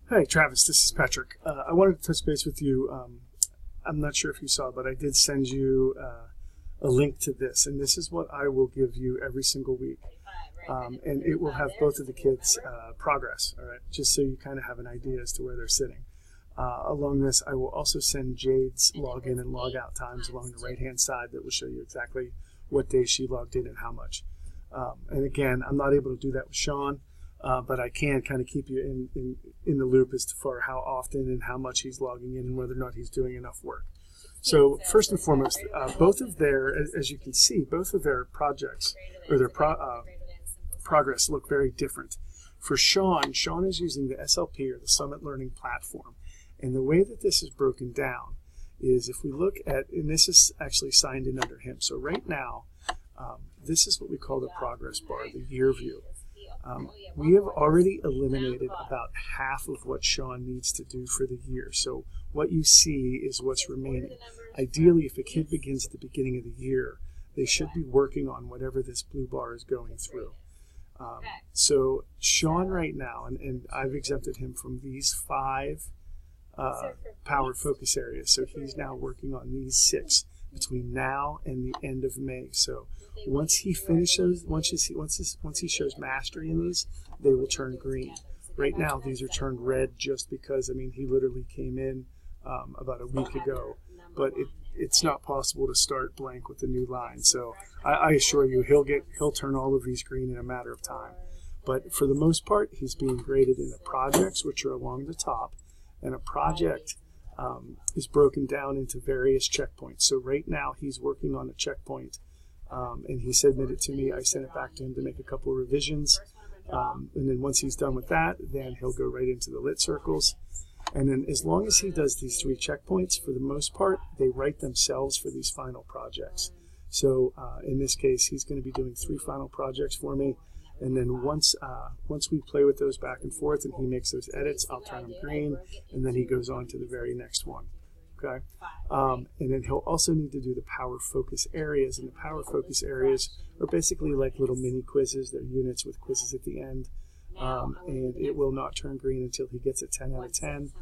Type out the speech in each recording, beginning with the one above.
Hi, Travis. This is Patrick. I wanted to touch base with you. I'm not sure if you saw, but I did send you a link to this, and this is what I will give you every single week. And it will have both of the kids' progress, all right, just so you kind of have an idea as to where they're sitting. Along this, I will also send Jade's login and log out times along the right-hand side that will show you exactly what day she logged in and how much. And again, I'm not able to do that with Sean. But I can kind of keep you in the loop as to far how often and how much he's logging in and whether or not he's doing enough work. So first and foremost, both of their, as you can see, both of their projects or their progress look very different. For Sean is using the SLP or the Summit Learning Platform. And the way that this is broken down is if we look at, and this is actually signed in under him. So right now, this is what we call the progress bar, the year view. We have already eliminated about half of what Sean needs to do for the year. So what you see is what's remaining. Ideally, if a kid begins at the beginning of the year, they should be working on whatever this blue bar is going through. So Sean right now, and I've exempted him from these 5 power focus areas. So he's now working on these 6 between now and the end of May. So once he finishes, once he shows mastery in these, they will turn green. Right now, these are turned red just because, I mean, he literally came in about a week ago, but it's not possible to start blank with a new line. So I assure you, he'll turn all of these green in a matter of time. But for the most part, he's being graded in the projects, which are along the top, and a project is broken down into various checkpoints. So right now he's working on a checkpoint, and he submitted it to me. I sent it back to him to make a couple of revisions, and then once he's done with that, then he'll go right into the lit circles. And then as long as he does these 3 checkpoints, for the most part, they write themselves for these final projects. So in this case, he's going to be doing 3 final projects for me. And then once we play with those back and forth and he makes those edits, I'll turn them green, and then he goes on to the very next one. Okay, and then he'll also need to do the power focus areas, and the power focus areas are basically like little mini quizzes. They're units with quizzes at the end, and it will not turn green until he gets a 10 out of 10.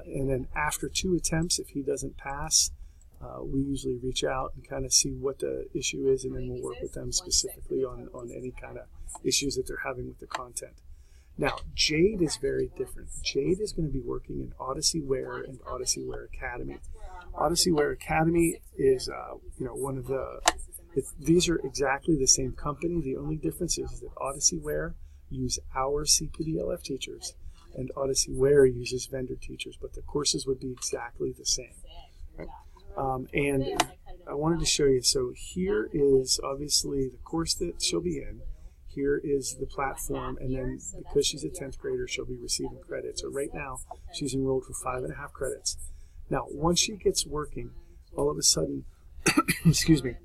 And then after 2 attempts, if he doesn't pass, we usually reach out and kind of see what the issue is, and then we'll work with them specifically on any kind of issues that they're having with the content. Now, Jade is very different. Jade is going to be working in Odyssey Wear and Odyssey Wear Academy. Odyssey Wear Academy is, one of the, these are exactly the same company. The only difference is that Odyssey Wear use our CPDLF teachers, and Odyssey Wear uses vendor teachers, but the courses would be exactly the same. Right? And I wanted to show you, so here is obviously the course that she'll be in. Here is the platform, and then because she's a 10th grader, she'll be receiving credits. So right now, she's enrolled for 5.5 credits. Now, once she gets working, all of a sudden, excuse me,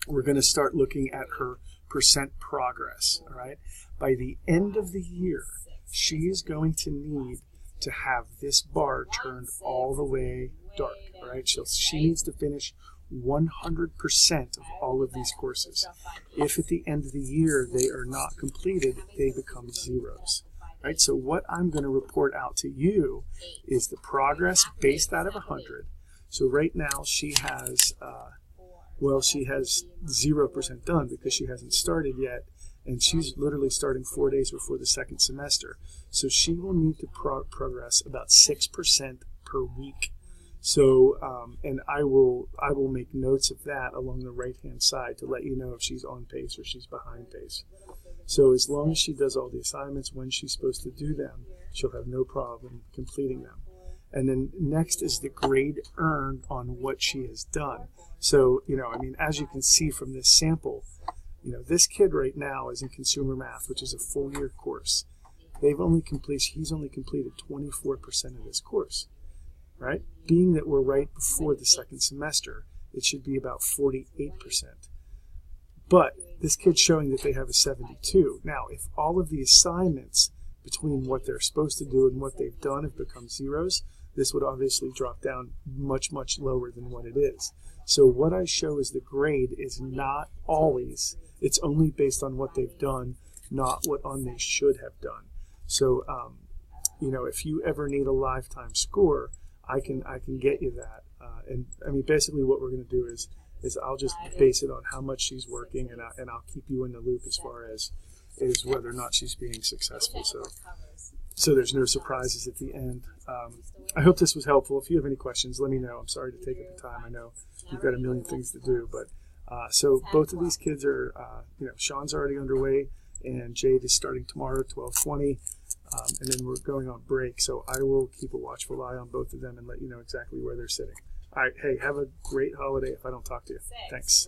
we're going to start looking at her percent progress, all right? By the end of the year, she is going to need to have this bar turned all the way dark, all right? She needs to finish 100% of all of these courses. If at the end of the year they are not completed, they become zeros. Right? So what I'm going to report out to you is the progress based out of 100. So right now she has, she has 0% done because she hasn't started yet, and she's literally starting 4 days before the second semester. So she will need to progress about 6% per week. So, and I will make notes of that along the right-hand side to let you know if she's on pace or she's behind pace. So as long as she does all the assignments when she's supposed to do them, she'll have no problem completing them. And then next is the grade earned on what she has done. So, as you can see from this sample, this kid right now is in consumer math, which is a full year course. He's only completed 24% of this course. Right? Being that we're right before the second semester, it should be about 48%. But this kid's showing that they have a 72. Now, if all of the assignments between what they're supposed to do and what they've done have become zeros, this would obviously drop down much, much lower than what it is. So what I show as the grade is not always, it's only based on what they've done, not what they should have done. So if you ever need a lifetime score, I can get you that. And I mean, basically, what we're going to do is I'll just base it on how much she's working, and I'll keep you in the loop as far as whether or not she's being successful. So there's no surprises at the end. I hope this was helpful. If you have any questions, let me know. I'm sorry to take up the time. I know you've got a million things to do, but so both of these kids are, Sean's already underway, and Jade is starting tomorrow, 12:20, and then we're going on break. So I will keep a watchful eye on both of them and let you know exactly where they're sitting. All right, hey, have a great holiday if I don't talk to you. Thanks.